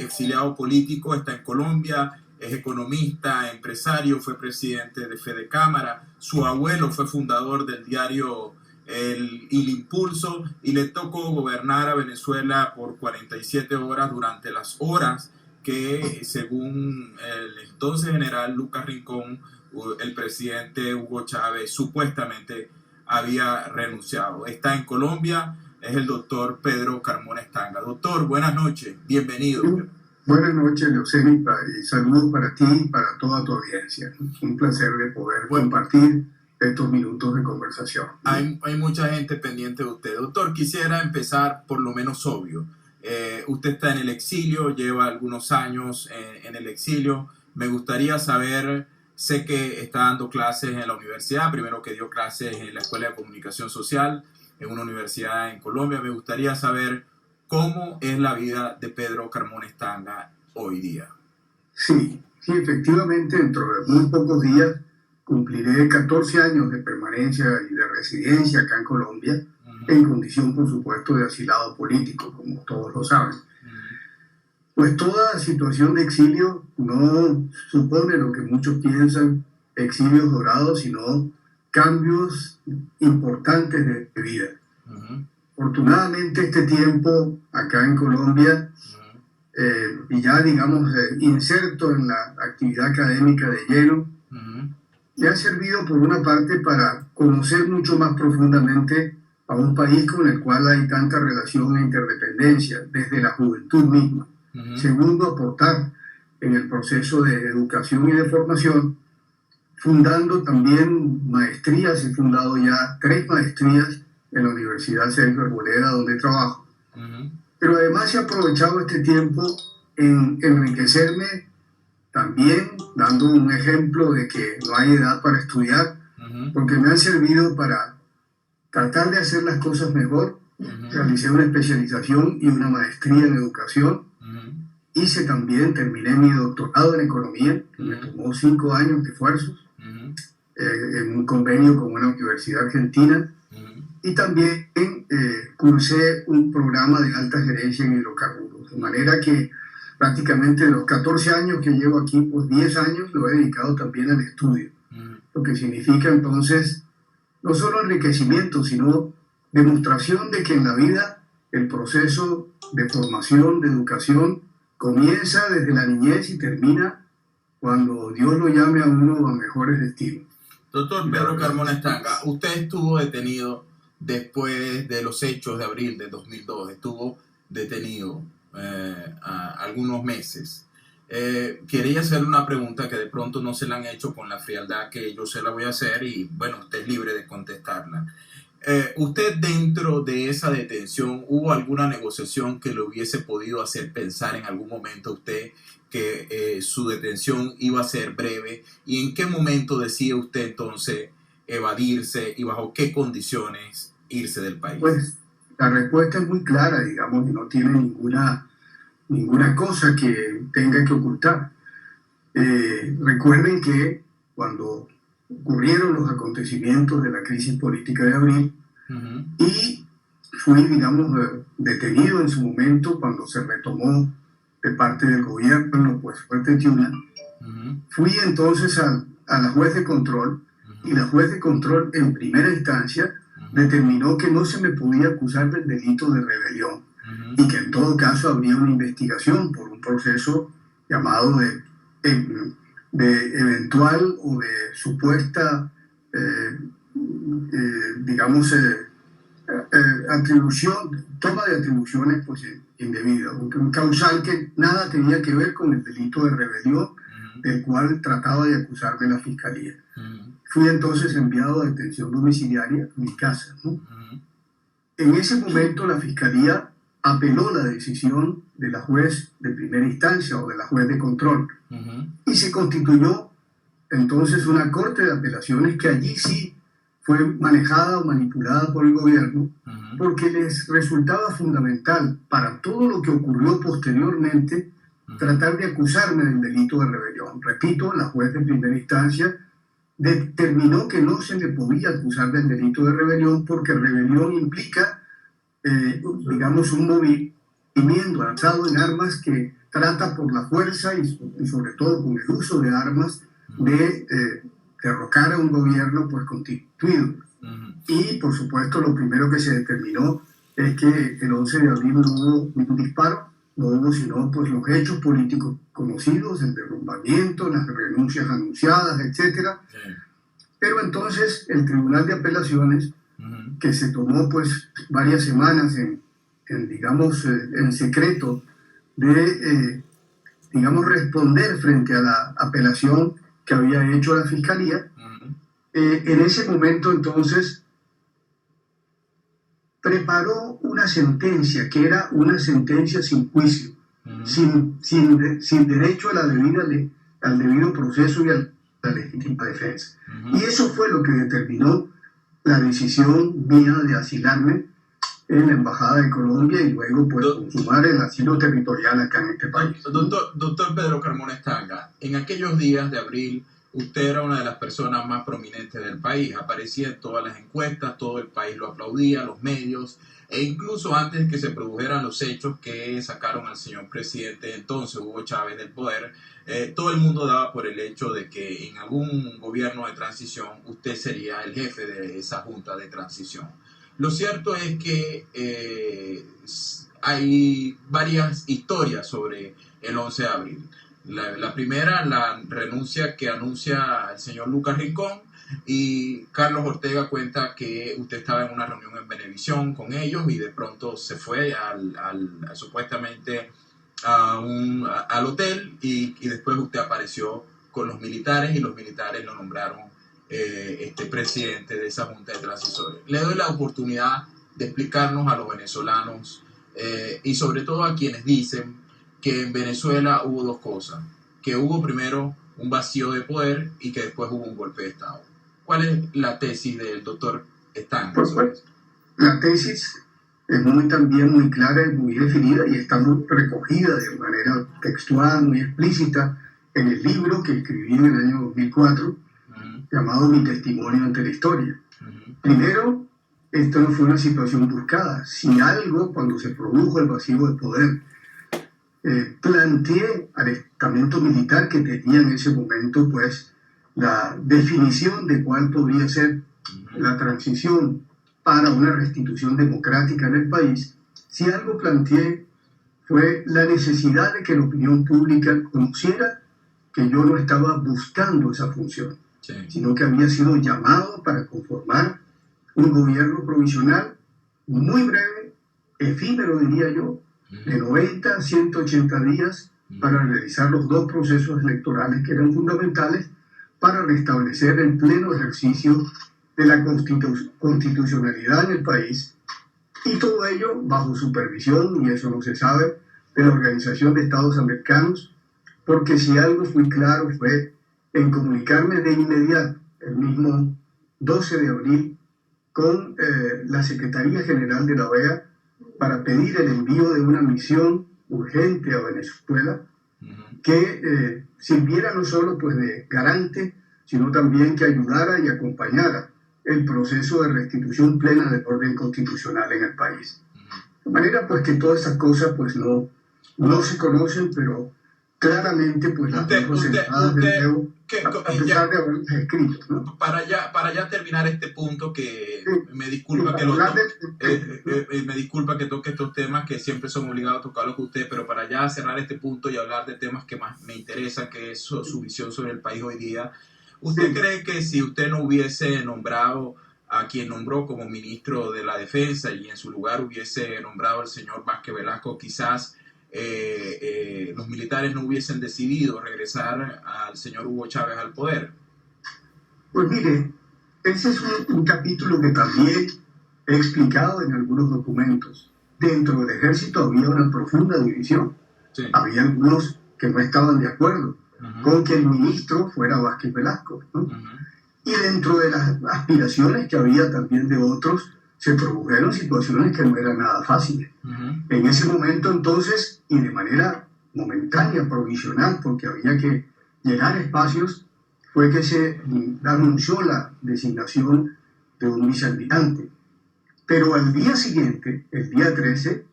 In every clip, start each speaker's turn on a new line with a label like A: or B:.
A: exiliado político, está en Colombia, es economista, empresario, fue presidente de Fede Cámara, su abuelo fue fundador del diario El Impulso y le tocó gobernar a Venezuela por 47 horas durante las horas que, según el entonces general Lucas Rincón, el presidente Hugo Chávez supuestamente había renunciado. Está en Colombia, es el doctor Pedro Carmona Estanga. Doctor, buenas noches, bienvenido.
B: Buenas noches, Leoceni, y saludos para ti y para toda tu audiencia. Un placer de poder compartir estos minutos de conversación.
A: Hay mucha gente pendiente de usted. Doctor, quisiera empezar por lo menos obvio. Usted está en el exilio, lleva algunos años en el exilio. Me gustaría saber, sé que está dando clases en la universidad, primero que dio clases en la Escuela de Comunicación Social, en una universidad en Colombia. Me gustaría saber cómo es la vida de Pedro Carmona Estanga hoy día.
B: Sí, efectivamente, dentro de muy pocos días cumpliré 14 años de permanencia y de residencia acá en Colombia, en condición, por supuesto, de asilado político, como todos lo saben. Pues toda situación de exilio no supone lo que muchos piensan, exilios dorados, sino cambios importantes de vida. Afortunadamente este tiempo acá en Colombia, y ya digamos inserto en la actividad académica de lleno, me ha servido por una parte para conocer mucho más profundamente a un país con el cual hay tanta relación e interdependencia desde la juventud misma. Segundo, aportar en el proceso de educación y de formación, fundando también maestrías. He fundado ya 3 maestrías en la Universidad Sergio Arboleda, donde trabajo. Pero además he aprovechado este tiempo en enriquecerme también, dando un ejemplo de que no hay edad para estudiar, porque me han servido para tratar de hacer las cosas mejor. Realicé una especialización y una maestría en educación. Hice también, terminé mi doctorado en economía, que me tomó 5 años de esfuerzos, en un convenio con una universidad argentina. Y también cursé un programa de alta gerencia en hidrocarburos, de manera que prácticamente los 14 años que llevo aquí, pues 10 años lo he dedicado también al estudio, lo que significa entonces no solo enriquecimiento, sino demostración de que en la vida el proceso de formación, de educación, comienza desde la niñez y termina cuando Dios lo llame a uno a mejores destinos.
A: Doctor Pedro Carmona Estanga, usted estuvo detenido después de los hechos de abril de 2002, estuvo detenido algunos meses. Quería hacerle una pregunta que de pronto no se la han hecho con la frialdad que yo se la voy a hacer y bueno, usted es libre de contestarla. ¿Usted dentro de esa detención hubo alguna negociación que le hubiese podido hacer pensar en algún momento a usted que su detención iba a ser breve? ¿Y en qué momento decide usted entonces evadirse y bajo qué condiciones irse del país?
B: Pues la respuesta es muy clara, digamos, y no tiene ninguna cosa que tenga que ocultar. Recuerden que cuando ocurrieron los acontecimientos de la crisis política de abril, y fui, digamos, detenido en su momento cuando se retomó de parte del gobierno, pues fue Tiuna. Fui entonces a la juez de control, y la juez de control en primera instancia determinó que no se me podía acusar del delito de rebelión y que en todo caso habría una investigación por un proceso llamado de eventual o de supuesta, digamos, toma de atribuciones pues, indebidas, un causal que nada tenía que ver con el delito de rebelión del cual trataba de acusarme la fiscalía. Fui entonces enviado a detención domiciliaria a mi casa, ¿no? En ese momento la fiscalía apeló la decisión de la juez de primera instancia o de la juez de control y se constituyó entonces una corte de apelaciones que allí sí fue manejada o manipulada por el gobierno porque les resultaba fundamental para todo lo que ocurrió posteriormente tratar de acusarme del delito de rebelión. Repito, la juez de primera instancia determinó que no se le podía acusar del delito de rebelión porque rebelión implica, digamos, un movimiento alzado en armas que trata por la fuerza y sobre todo con el uso de armas de derrocar a un gobierno pues constituido. Y por supuesto lo primero que se determinó es que el 11 de abril no hubo un disparo, no hubo sino pues los hechos políticos conocidos, el derrumbamiento, las renuncias anunciadas, etcétera. Pero entonces el Tribunal de Apelaciones, que se tomó pues varias semanas en secreto de responder frente a la apelación que había hecho la Fiscalía, en ese momento entonces preparó una sentencia que era una sentencia sin juicio, sin derecho a al debido proceso y a la legítima defensa. Y eso fue lo que determinó la decisión mía de asilarme en la Embajada de Colombia y luego pues consumar el asilo territorial acá en este país.
A: Doctor Pedro Carmona Estanga, en aquellos días de abril usted era una de las personas más prominentes del país, aparecía en todas las encuestas, todo el país lo aplaudía, los medios, e incluso antes de que se produjeran los hechos que sacaron al señor presidente entonces, Hugo Chávez, del poder, todo el mundo daba por el hecho de que en algún gobierno de transición usted sería el jefe de esa junta de transición. Lo cierto es que hay varias historias sobre el 11 de abril. La primera, la renuncia que anuncia el señor Lucas Rincón, y Carlos Ortega cuenta que usted estaba en una reunión en Venevisión con ellos y de pronto se fue supuestamente al hotel y después usted apareció con los militares y los militares lo nombraron presidente de esa junta de transisores. Le doy la oportunidad de explicarnos a los venezolanos y sobre todo a quienes dicen que en Venezuela hubo dos cosas, que hubo primero un vacío de poder y que después hubo un golpe de Estado. ¿Cuál es la tesis del doctor Estanga sobre eso?
B: La tesis es también muy clara y muy definida y está muy recogida de manera textual, muy explícita en el libro que escribí en el año 2004, llamado Mi testimonio ante la historia. Primero, esto no fue una situación buscada. Si algo, cuando se produjo el vacío de poder, planteé al estamento militar que tenía en ese momento pues la definición de cuál podría ser la transición para una restitución democrática en el país. Si algo planteé fue la necesidad de que la opinión pública conociera que yo no estaba buscando esa función, sino que había sido llamado para conformar un gobierno provisional muy breve, efímero diría yo, de 90 a 180 días para realizar los dos procesos electorales que eran fundamentales para restablecer el pleno ejercicio de la constitucionalidad en el país, y todo ello bajo supervisión, y eso no se sabe, de la Organización de Estados Americanos, porque si algo fue claro fue en comunicarme de inmediato, el mismo 12 de abril, con la Secretaría General de la OEA para pedir el envío de una misión urgente a Venezuela que sirviera no solo pues de garante, sino también que ayudara y acompañara el proceso de restitución plena del orden constitucional en el país. De manera pues que todas esas cosas pues no se conocen, pero claramente pues las tengo sentadas de nuevo, a pesar de haberlas escrito, ¿no?
A: Para ya terminar este punto, que me disculpa que toque estos temas que siempre son obligados a tocarlos con usted, pero para ya cerrar este punto y hablar de temas que más me interesan, que es su visión sobre el país hoy día, ¿usted cree que si usted no hubiese nombrado a quien nombró como ministro de la Defensa y en su lugar hubiese nombrado al señor Vázquez Velasco, quizás los militares no hubiesen decidido regresar al señor Hugo Chávez al poder?
B: Pues mire, ese es un capítulo que también he explicado en algunos documentos. Dentro del ejército había una profunda división. Sí. Había algunos que no estaban de acuerdo con que el ministro fuera Vázquez Velasco, ¿no? Y dentro de las aspiraciones que había también de otros, se produjeron situaciones que no eran nada fáciles. En ese momento entonces, y de manera momentánea, provisional, porque había que llenar espacios, fue que se anunció la designación de un vicealmirante. Pero al día siguiente, el día 13,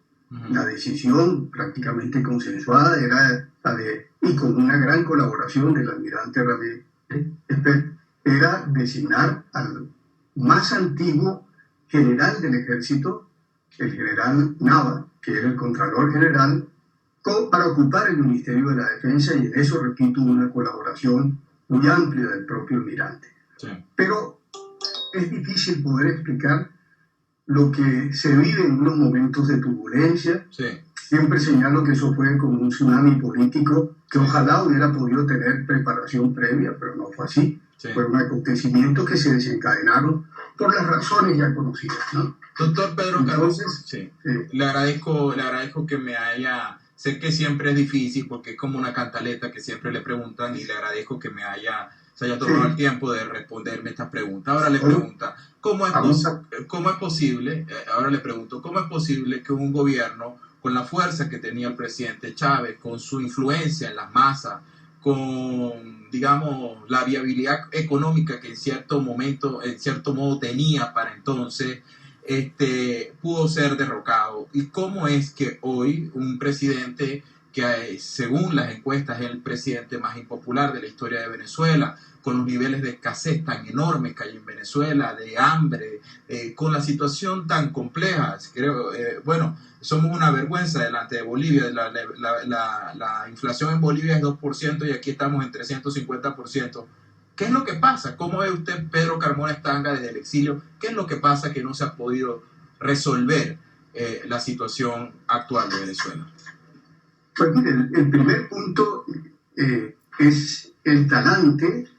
B: La decisión prácticamente consensuada era la de, y con una gran colaboración del almirante Ramírez Esper, era designar al más antiguo general del ejército, el general Nava, que era el Contralor General, para ocupar el Ministerio de la Defensa, y en eso, repito, una colaboración muy amplia del propio almirante. Sí. Pero es difícil poder explicar lo que se vive en unos momentos de turbulencia. Sí. Siempre señalo que eso fue como un tsunami político que ojalá hubiera podido tener preparación previa, pero no fue así. Sí. Fueron acontecimientos que se desencadenaron por las razones ya conocidas, ¿no?
A: Doctor Pedro Carbone, sí. Le agradezco que me haya... Sé que siempre es difícil porque es como una cantaleta que siempre le preguntan, y le agradezco que se haya tomado el tiempo de responderme esta pregunta. Ahora le pregunta, ¿cómo es posible que un gobierno con la fuerza que tenía el presidente Chávez, con su influencia en las masas, con, digamos, la viabilidad económica que en cierto modo tenía para entonces, pudo ser derrocado? ¿Y cómo es que hoy un presidente que según las encuestas es el presidente más impopular de la historia de Venezuela, con los niveles de escasez tan enormes que hay en Venezuela, de hambre, con la situación tan compleja? Bueno, somos una vergüenza delante de Bolivia. La inflación en Bolivia es 2% y aquí estamos en 350%. ¿Qué es lo que pasa? ¿Cómo ve usted, Pedro Carmona Estanga, desde el exilio? ¿Qué es lo que pasa que no se ha podido resolver la situación actual de Venezuela?
B: Pues mire, el primer punto es el talante,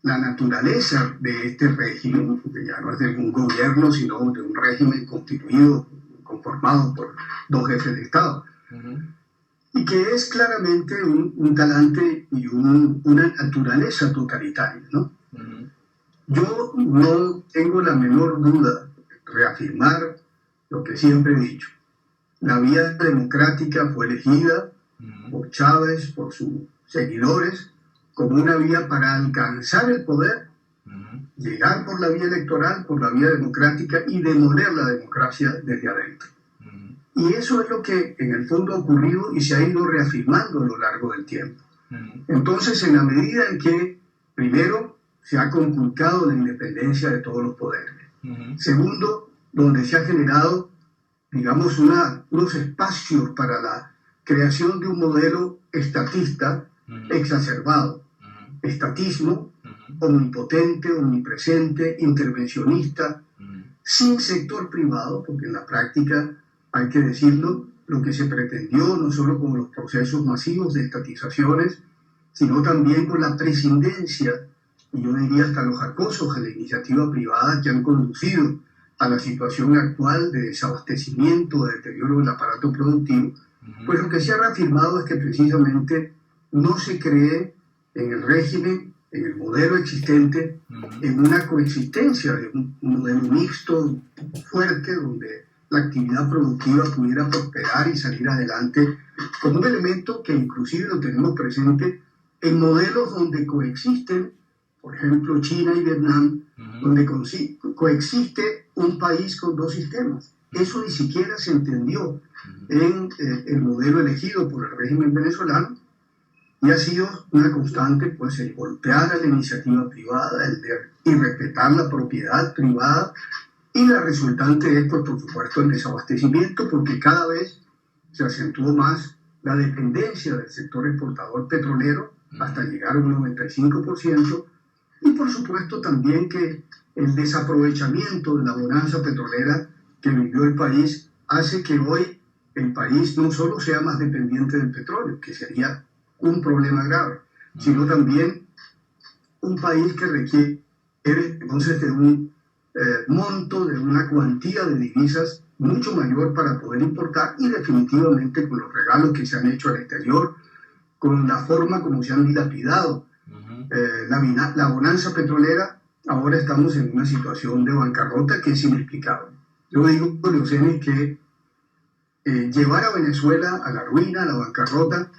B: la naturaleza de este régimen, porque ya no es de un gobierno, sino de un régimen conformado por dos jefes de Estado. Uh-huh. Y que es claramente un talante y una naturaleza totalitaria, ¿no? Uh-huh. Yo no tengo la menor duda de reafirmar lo que siempre he dicho. La vía democrática fue elegida por Chávez, por sus seguidores, como una vía para alcanzar el poder, llegar por la vía electoral, por la vía democrática y demoler la democracia desde adentro. Y eso es lo que en el fondo ha ocurrido y se ha ido reafirmando a lo largo del tiempo. Entonces, en la medida en que, primero, se ha conculcado la independencia de todos los poderes. Segundo, donde se ha generado, digamos, unos espacios para la creación de un modelo estatista exacerbado. Estatismo omnipotente, omnipresente, intervencionista, sin sector privado, porque en la práctica, hay que decirlo, lo que se pretendió no solo con los procesos masivos de estatizaciones, sino también con la prescindencia, y yo diría hasta los acosos a la iniciativa privada que han conducido a la situación actual de desabastecimiento, de deterioro del aparato productivo, pues lo que se ha reafirmado es que precisamente no se cree en el régimen, en el modelo existente, en una coexistencia de un modelo mixto, fuerte, donde la actividad productiva pudiera prosperar y salir adelante, como un elemento que inclusive lo tenemos presente en modelos donde coexisten, por ejemplo, China y Vietnam, donde coexiste un país con dos sistemas. Eso ni siquiera se entendió en el modelo elegido por el régimen venezolano, y ha sido una constante, pues, el golpear a la iniciativa privada, el de irrespetar la propiedad privada, y la resultante es, pues, por supuesto, el desabastecimiento, porque cada vez se acentuó más la dependencia del sector exportador petrolero hasta llegar a un 95%, y por supuesto también que el desaprovechamiento de la bonanza petrolera que vivió el país hace que hoy el país no solo sea más dependiente del petróleo, que sería un problema grave, sino también un país que requiere entonces de un monto, de una cuantía de divisas mucho mayor para poder importar, y definitivamente con los regalos que se han hecho al exterior, con la forma como se han dilapidado la bonanza petrolera, ahora estamos en una situación de bancarrota que es inexplicable. Yo digo, Leoceni, que llevar a Venezuela a la ruina, a la bancarrota,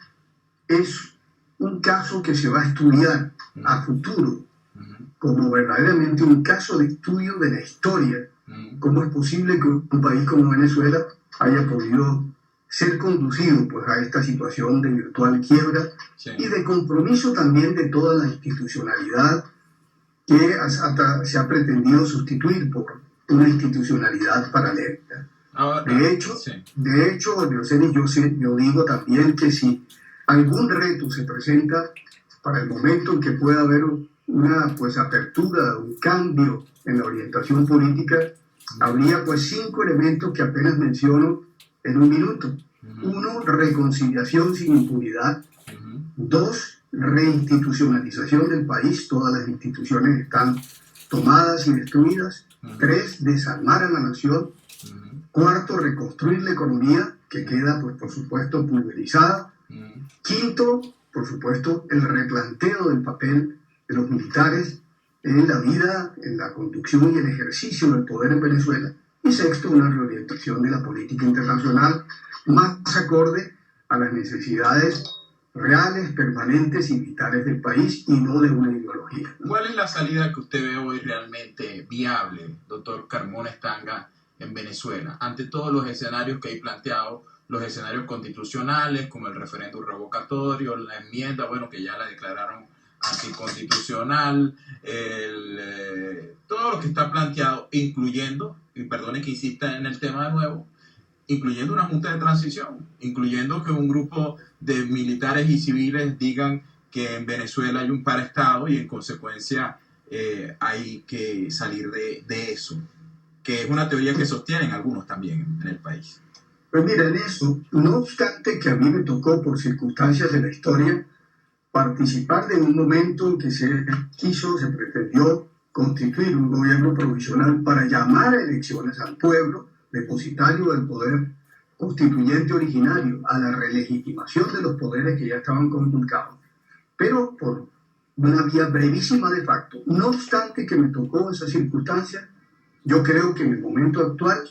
B: es un caso que se va a estudiar a futuro como verdaderamente un caso de estudio de la historia. ¿Cómo es posible que un país como Venezuela haya podido ser conducido pues a esta situación de virtual quiebra y de compromiso también de toda la institucionalidad que hasta se ha pretendido sustituir por una institucionalidad paralela. De hecho, Dioseni, yo digo también que si algún reto se presenta para el momento en que pueda haber una pues apertura, un cambio en la orientación política, habría pues 5 elementos que apenas menciono en un minuto. 1, reconciliación sin impunidad. 2, reinstitucionalización del país. Todas las instituciones están tomadas y destruidas. 3, desarmar a la nación. 4, reconstruir la economía, que queda, pues, por supuesto, pulverizada. 5, por supuesto, el replanteo del papel de los militares en la vida, en la conducción y el ejercicio del poder en Venezuela. Y 6, una reorientación de la política internacional más acorde a las necesidades reales, permanentes y vitales del país y no de una ideología.
A: ¿Cuál es la salida que usted ve hoy realmente viable, doctor Carmona Estanga, en Venezuela? Ante todos los escenarios que hay planteados, los escenarios constitucionales, como el referéndum revocatorio, la enmienda, bueno, que ya la declararon anticonstitucional, todo lo que está planteado, incluyendo, y perdone que insista en el tema de nuevo, incluyendo una junta de transición, incluyendo que un grupo de militares y civiles digan que en Venezuela hay un paraestado y en consecuencia hay que salir de eso, que es una teoría que sostienen algunos también en el país.
B: Pues mira, en eso, no obstante que a mí me tocó por circunstancias de la historia participar de un momento en que se pretendió constituir un gobierno provisional para llamar a elecciones al pueblo, depositario del poder constituyente originario, a la relegitimación de los poderes que ya estaban conculcados, pero por una vía brevísima de facto. No obstante que me tocó esa circunstancia, yo creo que en el momento actual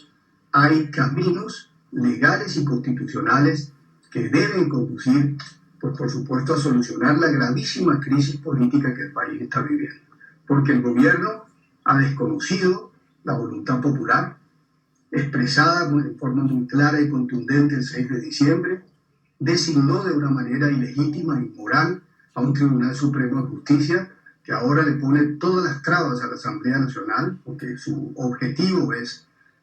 B: hay caminos legales y constitucionales que deben conducir, pues por supuesto, a solucionar la gravísima crisis política que el país está viviendo. Porque el gobierno ha desconocido la voluntad popular, expresada de forma muy clara y contundente el 6 de diciembre, designó de una manera ilegítima e inmoral a un Tribunal Supremo de Justicia que ahora le pone todas las trabas a la Asamblea Nacional, porque su objetivo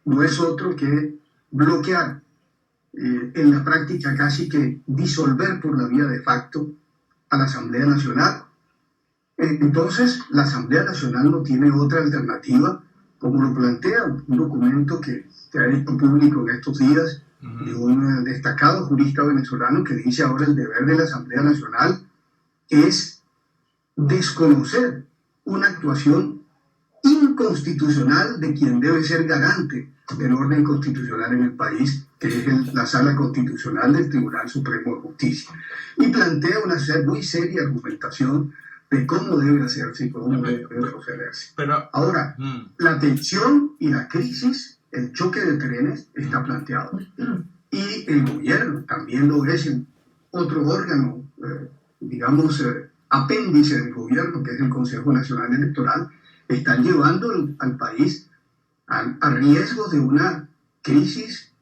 B: no es otro que bloquear, en la práctica casi que disolver por la vía de facto a la Asamblea Nacional. Entonces, la Asamblea Nacional no tiene otra alternativa, como lo plantea un documento que se ha hecho público en estos días de un destacado jurista venezolano que dice ahora el deber de la Asamblea Nacional es desconocer una actuación inconstitucional de quien debe ser garante del orden constitucional en el país, que es la Sala Constitucional del Tribunal Supremo de Justicia. Y plantea una muy seria argumentación de cómo debe hacerse y cómo debe procederse. Ahora, la tensión y la crisis, el choque de trenes está planteado. Y el gobierno también lo es, en otro órgano, apéndice del gobierno, que es el Consejo Nacional Electoral, están llevando al país a riesgo de una crisis,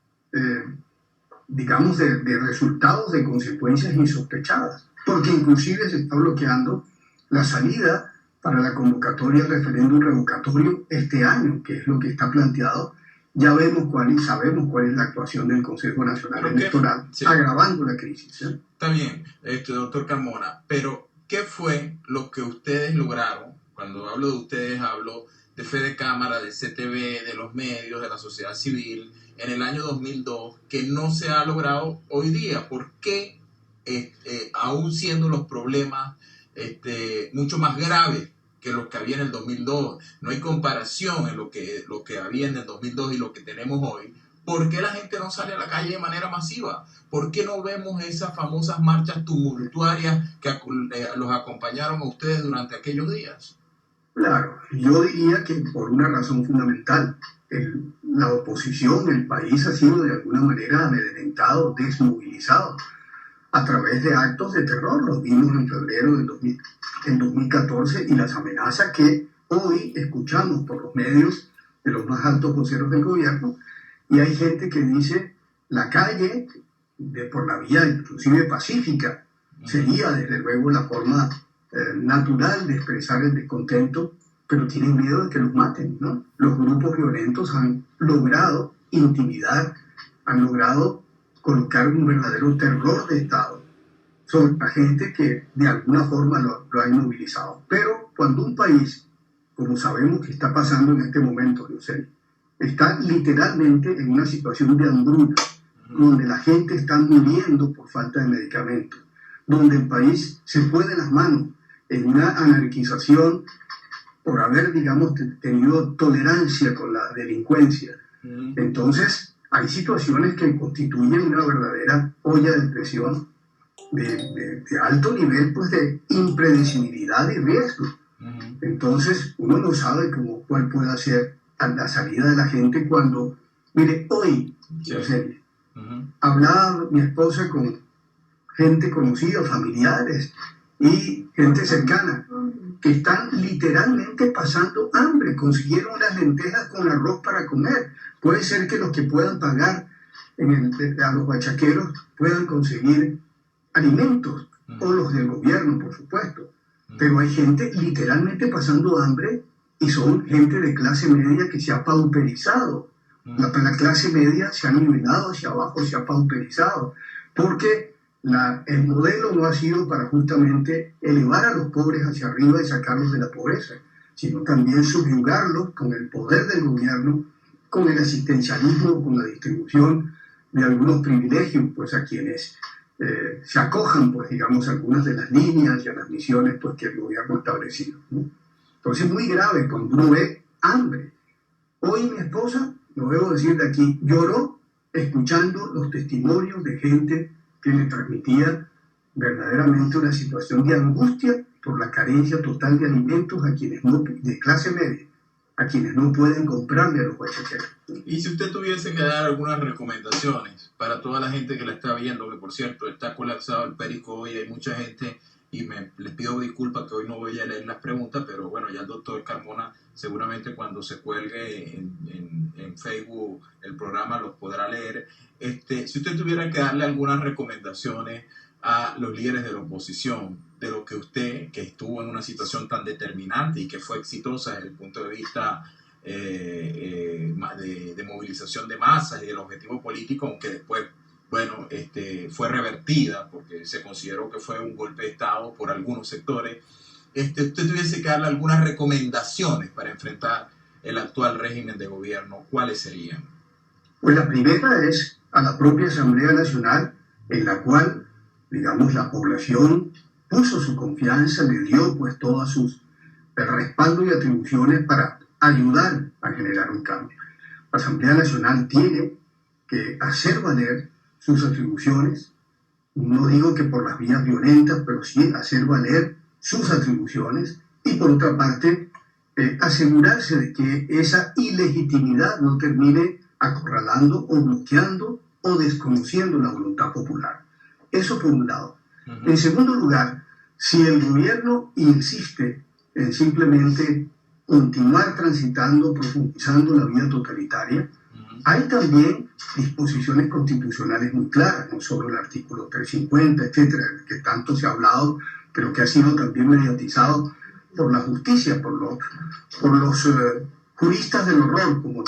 B: de resultados, de consecuencias insospechadas, porque inclusive se está bloqueando la salida para la convocatoria del referéndum revocatorio este año, que es lo que está planteado. Ya vemos sabemos cuál es la actuación del Consejo Nacional Electoral, agravando la crisis.
A: Está bien, doctor Carmona, pero ¿qué fue lo que ustedes lograron? Cuando hablo de ustedes, hablo de Fede Cámara, del CTV, de los medios, de la sociedad civil, en el año 2002, que no se ha logrado hoy día. ¿Por qué, aún siendo los problemas mucho más graves que los que había en el 2002, no hay comparación en lo que había en el 2002 y lo que tenemos hoy? ¿Por qué la gente no sale a la calle de manera masiva? ¿Por qué no vemos esas famosas marchas tumultuarias que los acompañaron a ustedes durante aquellos días?
B: Claro, yo diría que por una razón fundamental, la oposición, el país ha sido de alguna manera amedrentado, desmovilizado a través de actos de terror. Los vimos en febrero del 2014 y las amenazas que hoy escuchamos por los medios de los más altos voceros del gobierno. Y hay gente que dice, la calle por la vía inclusive pacífica. Sería desde luego la forma natural de expresar el descontento, pero tienen miedo de que los maten, ¿no? Los grupos violentos han logrado intimidar, han logrado colocar un verdadero terror de Estado sobre la gente que de alguna forma lo ha inmovilizado. Pero cuando un país, como sabemos que está pasando en este momento, José, está literalmente en una situación de hambruna, donde la gente está muriendo por falta de medicamentos, donde el país se fue de las manos en una anarquización por haber, digamos, tenido tolerancia con la delincuencia. Entonces, hay situaciones que constituyen una verdadera olla de presión de alto nivel, pues, de impredecibilidad y riesgo. Entonces, uno no sabe cuál puede ser la salida de la gente cuando, mire, hoy, hablaba mi esposa con gente conocida, familiares y gente cercana, que están literalmente pasando hambre. Consiguieron unas lentejas con arroz para comer. Puede ser que los que puedan pagar a los bachaqueros puedan conseguir alimentos, o los del gobierno, por supuesto. Pero hay gente literalmente pasando hambre y son gente de clase media que se ha pauperizado. La clase media se ha nivelado hacia abajo, se ha pauperizado, porque el modelo no ha sido para justamente elevar a los pobres hacia arriba y sacarlos de la pobreza, sino también subyugarlos con el poder del gobierno, con el asistencialismo, con la distribución de algunos privilegios, pues a quienes se acojan, pues digamos, a algunas de las líneas y a las misiones, pues, que el gobierno ha establecido, ¿no? Entonces, muy grave cuando uno ve hambre. Hoy mi esposa, lo debo decir de aquí, lloró escuchando los testimonios de gente que le transmitía verdaderamente una situación de angustia por la carencia total de alimentos a quienes de clase media, a quienes no pueden comprarle a los bachaqueros.
A: Y si usted tuviese que dar algunas recomendaciones para toda la gente que la está viendo, que por cierto está colapsado el Perico hoy, hay mucha gente, y les pido disculpas que hoy no voy a leer las preguntas, pero bueno, ya el doctor Carmona seguramente cuando se cuelgue en Facebook el programa los podrá leer. Si usted tuviera que darle algunas recomendaciones a los líderes de la oposición, de lo que usted, que estuvo en una situación tan determinante y que fue exitosa desde el punto de vista de movilización de masas y del objetivo político, aunque después, bueno, fue revertida porque se consideró que fue un golpe de Estado por algunos sectores, usted tuviese que darle algunas recomendaciones para enfrentar el actual régimen de gobierno, ¿cuáles serían?
B: Pues la primera es a la propia Asamblea Nacional, en la cual, digamos, la población puso su confianza, le dio pues todas sus respaldo y atribuciones para ayudar a generar un cambio. La Asamblea Nacional tiene que hacer valer sus atribuciones, no digo que por las vías violentas, pero sí hacer valer sus atribuciones y por otra parte asegurarse de que esa ilegitimidad no termine acorralando o bloqueando o desconociendo la voluntad popular. Eso por un lado. En segundo lugar, si el gobierno insiste en simplemente continuar transitando, profundizando la vida totalitaria, hay también disposiciones constitucionales muy claras, no solo el artículo 350, etcétera, que tanto se ha hablado, pero que ha sido también mediatizado por la justicia, por los juristas del horror, como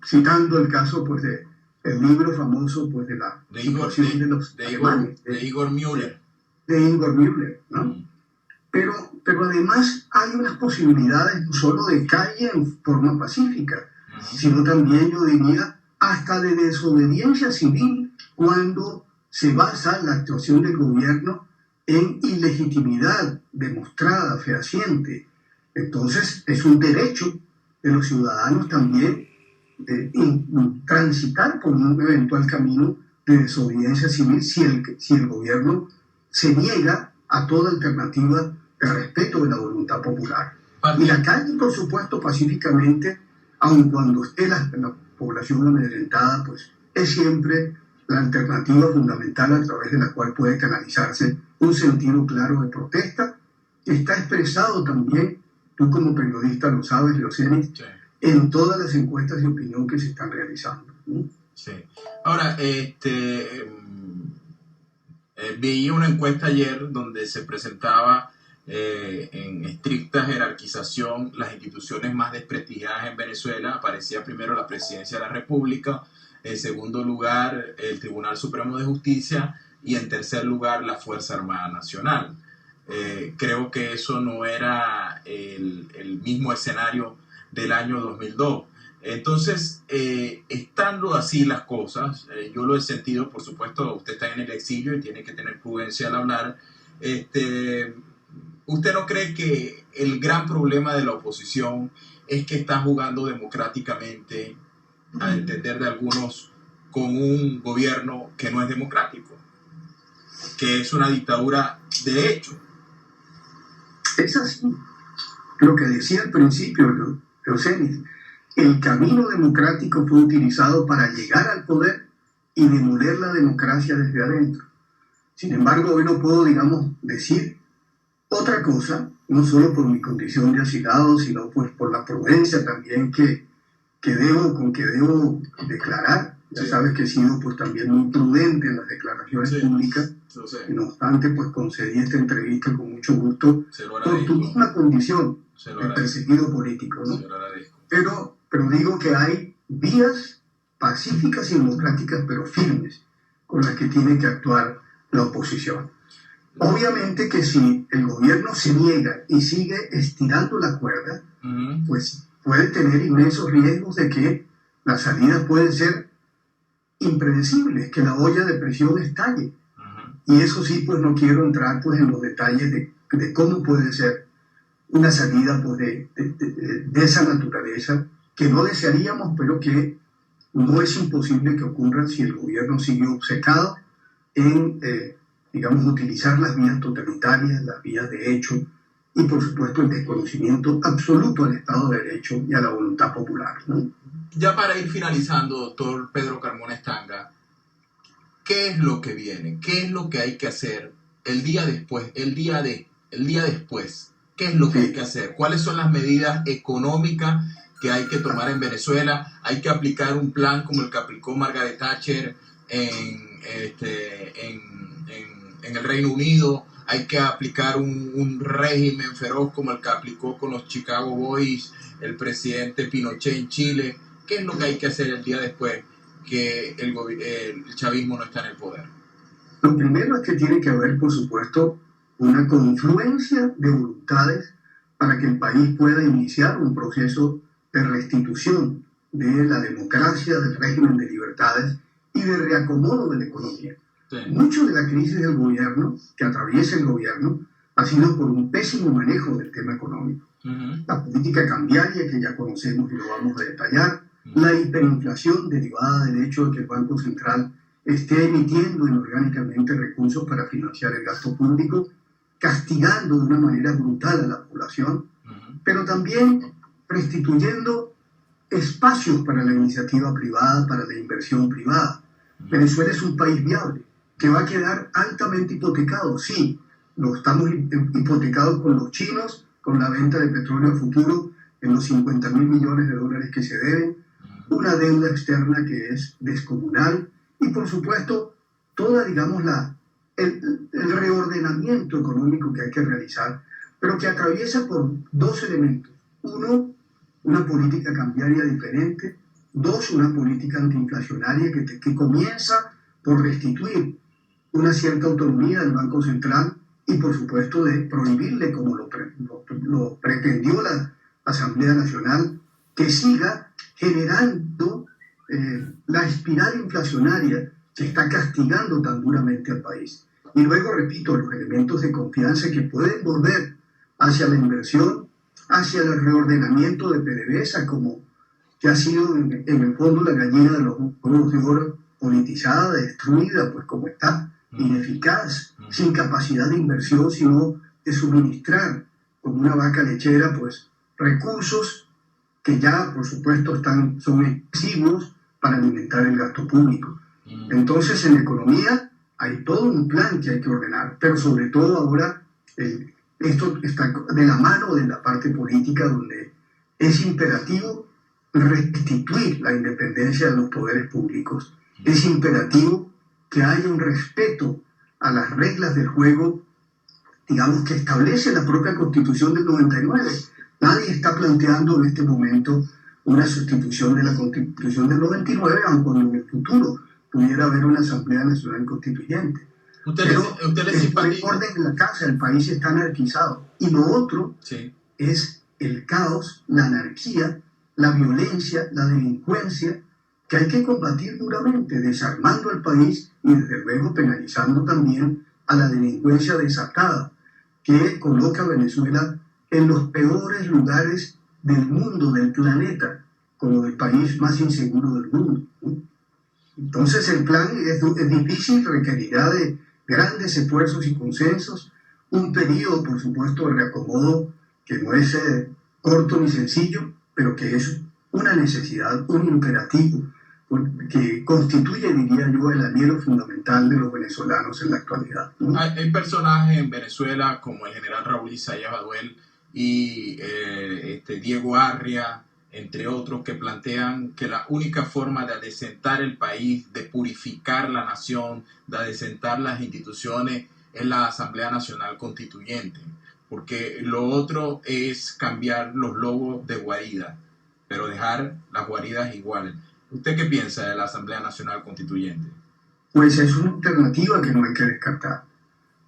B: citando el caso pues el libro famoso pues de la situación de los alemanes,
A: de Igor Müller.
B: De Igor Müller, ¿no? Pero además hay unas posibilidades no solo de calle en forma pacífica, sino también, yo diría, hasta de desobediencia civil cuando se basa la actuación del gobierno en ilegitimidad demostrada, fehaciente. Entonces, es un derecho de los ciudadanos también transitar por un eventual camino de desobediencia civil si el gobierno se niega a toda alternativa de respeto de la voluntad popular. Y la calle, por supuesto, pacíficamente, aun cuando esté la población amedrentada, pues es siempre la alternativa fundamental a través de la cual puede canalizarse un sentido claro de protesta, que está expresado también, tú como periodista lo sabes, Leoceni, en todas las encuestas de opinión que se están realizando, ¿no?
A: Sí. Ahora, vi una encuesta ayer donde se presentaba en estricta jerarquización las instituciones más desprestigiadas en Venezuela. Aparecía primero la Presidencia de la República, en segundo lugar el Tribunal Supremo de Justicia y en tercer lugar la Fuerza Armada Nacional. Creo que eso no era el mismo escenario del año 2002. Entonces, estando así las cosas, yo lo he sentido, por supuesto, usted está en el exilio y tiene que tener prudencia al hablar. ¿Usted no cree que el gran problema de la oposición es que está jugando democráticamente, a entender de algunos, con un gobierno que no es democrático, que es una dictadura de hecho?
B: Es así. Lo que decía al principio, Eusenis, el camino democrático fue utilizado para llegar al poder y demoler la democracia desde adentro. Sin embargo, hoy no puedo, digamos, decir otra cosa, no solo por mi condición de asilado, sino pues por la prudencia también que debo declarar. Ya sabes que he sido pues también muy prudente en las declaraciones públicas. Y no obstante, pues concedí esta entrevista con mucho gusto por tu misma condición de perseguido político, ¿no? Pero digo que hay vías pacíficas y democráticas, pero firmes, con las que tiene que actuar la oposición. Obviamente que si el gobierno se niega y sigue estirando la cuerda, pues puede tener inmensos riesgos de que las salidas pueden ser impredecibles, que la olla de presión estalle. Y eso sí, pues no quiero entrar pues en los detalles de cómo puede ser una salida pues, de esa naturaleza, que no desearíamos, pero que no es imposible que ocurra si el gobierno sigue obcecado en, digamos, utilizar las vías totalitarias, las vías de hecho, y por supuesto el desconocimiento absoluto al Estado de Derecho y a la voluntad popular, ¿no?
A: Ya para ir finalizando, doctor Pedro Carmona Estanga, ¿qué es lo que viene? ¿Qué es lo que hay que hacer el día después? ¿Qué es lo que hay que hacer? ¿Cuáles son las medidas económicas que hay que tomar en Venezuela? ¿Hay que aplicar un plan como el que aplicó Margaret Thatcher en el Reino Unido? ¿Hay que aplicar un régimen feroz como el que aplicó con los Chicago Boys el presidente Pinochet en Chile? ¿Qué es lo que hay que hacer el día después que el chavismo no está en el poder?
B: Lo primero es que tiene que haber, por supuesto, una confluencia de voluntades para que el país pueda iniciar un proceso de restitución de la democracia, del régimen de libertades y de reacomodo de la economía. Sí. Mucho de la crisis del gobierno, que atraviesa el gobierno, ha sido por un pésimo manejo del tema económico. La política cambiaria, que ya conocemos y lo vamos a detallar, la hiperinflación derivada del hecho de que el Banco Central esté emitiendo inorgánicamente recursos para financiar el gasto público, castigando de una manera brutal a la población, pero también restituyendo espacios para la iniciativa privada, para la inversión privada. Venezuela es un país viable, que va a quedar altamente hipotecado. Sí, lo estamos hipotecados con los chinos, con la venta de petróleo a futuro en los 50.000 millones de dólares que se deben, una deuda externa que es descomunal y por supuesto toda, digamos, el reordenamiento económico que hay que realizar, pero que atraviesa por dos elementos. Uno, una política cambiaria diferente. Dos, una política antiinflacionaria que comienza por restituir una cierta autonomía del Banco Central y por supuesto de prohibirle, como lo pretendió la Asamblea Nacional, que siga generando la espiral inflacionaria que está castigando tan duramente al país. Y luego, repito, los elementos de confianza que pueden volver hacia la inversión, hacia el reordenamiento de PDVSA, como que ha sido en el fondo la gallina de los huevos de oro, politizada, destruida, pues como está, ineficaz, sin capacidad de inversión, sino de suministrar como una vaca lechera, pues recursos que ya, por supuesto, son exiguos para alimentar el gasto público. Entonces, en economía hay todo un plan que hay que ordenar, pero sobre todo ahora esto está de la mano de la parte política, donde es imperativo restituir la independencia de los poderes públicos, es imperativo que haya un respeto a las reglas del juego, digamos, que establece la propia Constitución del 99. Nadie está planteando en este momento una sustitución de la Constitución del 99, aun cuando en el futuro pudiera haber una Asamblea Nacional Constituyente. Pero el orden en la casa, el país está anarquizado. Y lo otro es el caos, la anarquía, la violencia, la delincuencia, que hay que combatir duramente, desarmando el país y desde luego penalizando también a la delincuencia desatada, que coloca a Venezuela en los peores lugares del mundo, del planeta, como el país más inseguro del mundo. Entonces el plan es difícil, requerirá de grandes esfuerzos y consensos, un periodo, por supuesto, de reacomodo que no es corto ni sencillo, pero que es una necesidad, un imperativo, que constituye, diría yo, el anhelo fundamental de los venezolanos en la actualidad, ¿no?
A: Hay personajes en Venezuela como el general Raúl Isaías Baduel y Diego Arria, entre otros, que plantean que la única forma de adecentar el país, de purificar la nación, de adecentar las instituciones, es la Asamblea Nacional Constituyente, porque lo otro es cambiar los logos de guarida, pero dejar las guaridas iguales. ¿Usted qué piensa de la Asamblea Nacional Constituyente?
B: Pues es una alternativa que no hay que descartar.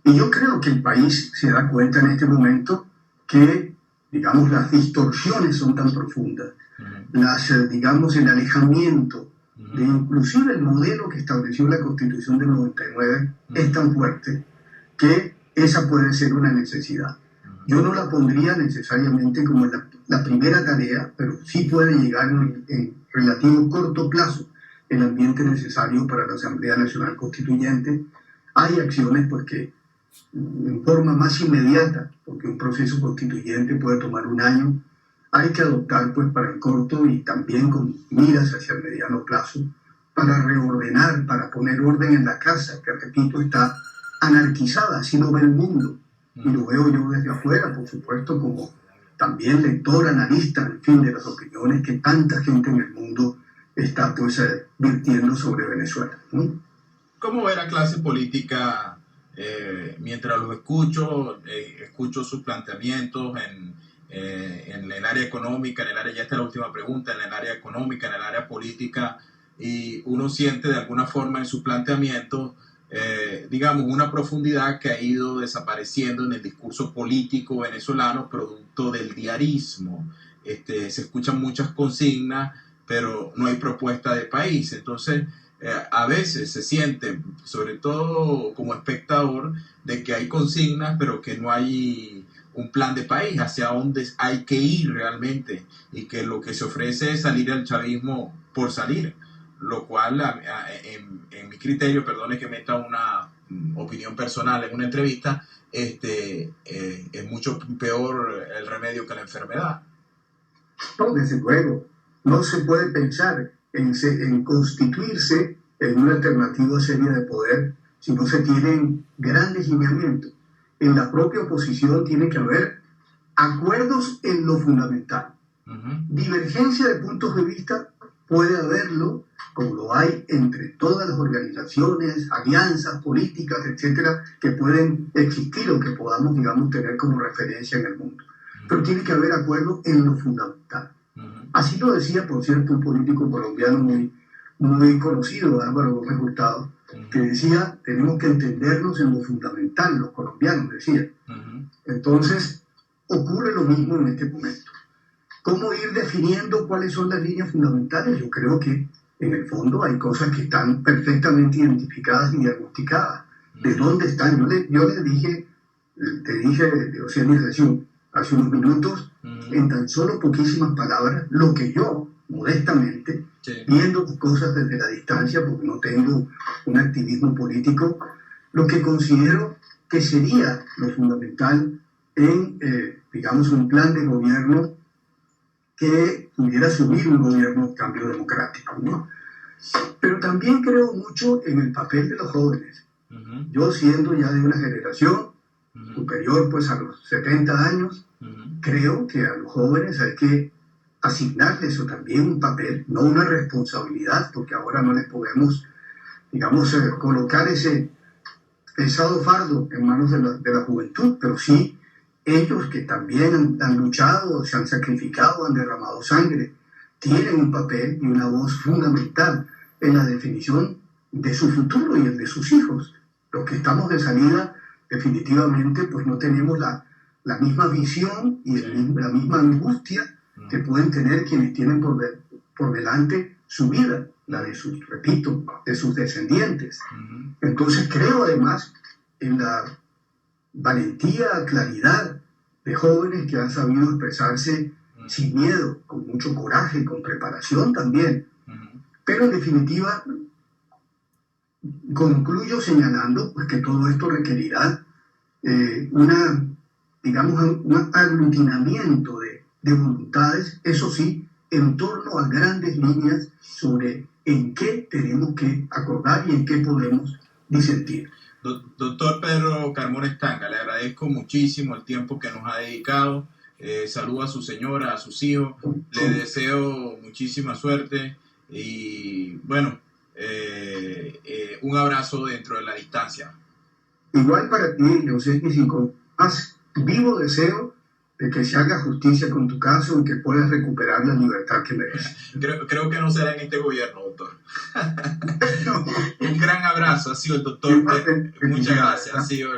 B: Y yo creo que el país se da cuenta en este momento que, digamos, las distorsiones son tan profundas, digamos, el alejamiento de inclusive el modelo que estableció la Constitución del 99 es tan fuerte que esa puede ser una necesidad. Yo no la pondría necesariamente como la primera tarea, pero sí puede llegar en relativo corto plazo el ambiente necesario para la Asamblea Nacional Constituyente. Hay acciones pues, que en forma más inmediata, porque un proceso constituyente puede tomar un año, hay que adoptar pues, para el corto y también con miras hacia el mediano plazo, para reordenar, para poner orden en la casa, que repito, está anarquizada, así lo ve el mundo. Y lo veo yo desde afuera, por supuesto, como también lector, analista, en fin, de las opiniones que tanta gente en el mundo está pues virtiendo sobre Venezuela, ¿no?
A: ¿Cómo ve la clase política mientras los escucho sus planteamientos en el área económica, ya está la última pregunta, en el área económica, en el área política, y uno siente de alguna forma en sus planteamientos digamos, una profundidad que ha ido desapareciendo en el discurso político venezolano, producto del diarismo? Se escuchan muchas consignas, pero no hay propuesta de país. Entonces, a veces se siente, sobre todo como espectador, de que hay consignas, pero que no hay un plan de país hacia dónde hay que ir realmente, y que lo que se ofrece es salir al chavismo por salir, lo cual en mi criterio, perdone que meta una opinión personal en una entrevista, es mucho peor el remedio que la enfermedad.
B: No, desde luego, no se puede pensar en constituirse en una alternativa seria de poder si no se tienen grandes lineamientos. En la propia oposición tiene que haber acuerdos en lo fundamental. Divergencia de puntos de vista puede haberlo, como lo hay entre todas las organizaciones, alianzas políticas, etcétera, que pueden existir o que podamos, digamos, tener como referencia en el mundo. Pero tiene que haber acuerdo en lo fundamental. Así lo decía, por cierto, un político colombiano muy conocido, Álvaro Gómez Hurtado, que decía, tenemos que entendernos en lo fundamental, los colombianos, decía. Entonces, ocurre lo mismo en este momento. ¿Cómo ir definiendo cuáles son las líneas fundamentales? Yo creo que en el fondo hay cosas que están perfectamente identificadas y diagnosticadas. ¿De dónde están? Yo te dije de Oceanización hace unos minutos, en tan solo poquísimas palabras, lo que yo, modestamente, viendo cosas desde la distancia, porque no tengo un activismo político, lo que considero que sería lo fundamental en, digamos, un plan de gobierno que pudiera asumir un gobierno de cambio democrático, ¿no? Pero también creo mucho en el papel de los jóvenes. Yo, siendo ya de una generación superior pues a los 70 años, creo que a los jóvenes hay que asignarle eso también un papel, no una responsabilidad, porque ahora no le podemos, digamos, colocar ese pesado fardo en manos de la juventud, pero sí ellos que también han luchado, se han sacrificado, han derramado sangre, tienen un papel y una voz fundamental en la definición de su futuro y el de sus hijos. Los que estamos de salida, definitivamente, pues no tenemos la misma visión y la misma angustia que pueden tener quienes tienen por delante su vida, la de sus, repito, de sus descendientes. Entonces creo además en la valentía, claridad de jóvenes que han sabido expresarse sin miedo, con mucho coraje, con preparación también. Pero en definitiva, concluyo señalando pues, que todo esto requerirá digamos, un aglutinamiento de voluntades, eso sí, en torno a grandes líneas sobre en qué tenemos que acordar y en qué podemos disentir.
A: Doctor Pedro Carmona Estanga, le agradezco muchísimo el tiempo que nos ha dedicado. Saludo a su señora, a sus hijos. Le deseo muchísima suerte y, bueno, un abrazo dentro de la distancia.
B: Igual para ti, José, y con más vivo deseo de que se haga justicia con tu caso y que puedas recuperar la libertad que mereces.
A: Creo que no será en este gobierno, doctor. No. Un gran abrazo. Ha sido el doctor. Muchas gracias. Ha sido